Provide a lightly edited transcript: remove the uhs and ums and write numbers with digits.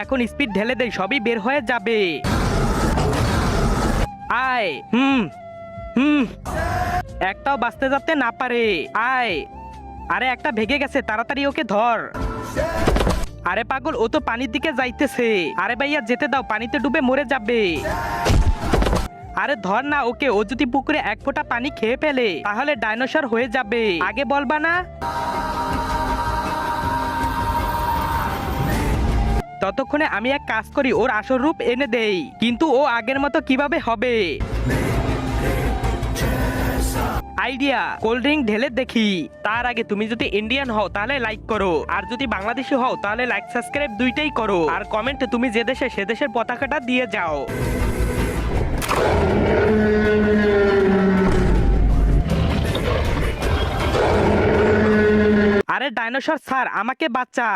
এখন স্পিড ঢেলে দেই, সবই বের হয়ে যাবে। আয় হুম হুম একটাও বাঁচতে যাতে না পারে। আয়, আরে একটা ভেগে গেছে, তাড়াতাড়ি ওকে ধর। আরে পাগল, ও তো পানির দিকে যাইতেছে। আরে ভাইয়া যেতে দাও, পানিতে ডুবে মরে যাবে। আরে ধর না ওকে, ও যদি পুকুরে এক ফোঁটা পানি খেয়ে ফেলে তাহলে ডাইনোসর হয়ে যাবে। আগে বলবা না? ততক্ষণে আমি এক কাজ করি, ওর আসল রূপ এনে দেই। কিন্তু ও আগের মতো কিভাবে হবে? আইডিয়া, কোল্ড ড্রিঙ্ক ঢেলে দেখি। তার আগে তুমি যদি ইন্ডিয়ান হও তাহলে লাইক করো, আর যদি বাংলাদেশি হও তাহলে লাইক সাবস্ক্রাইব দুইটাই করো, আর কমেন্টে তুমি যে দেশে সে দেশের পতাকাটা দিয়ে যাও। আরে ডাইনোসর স্যার, আমাকে বাঁচা।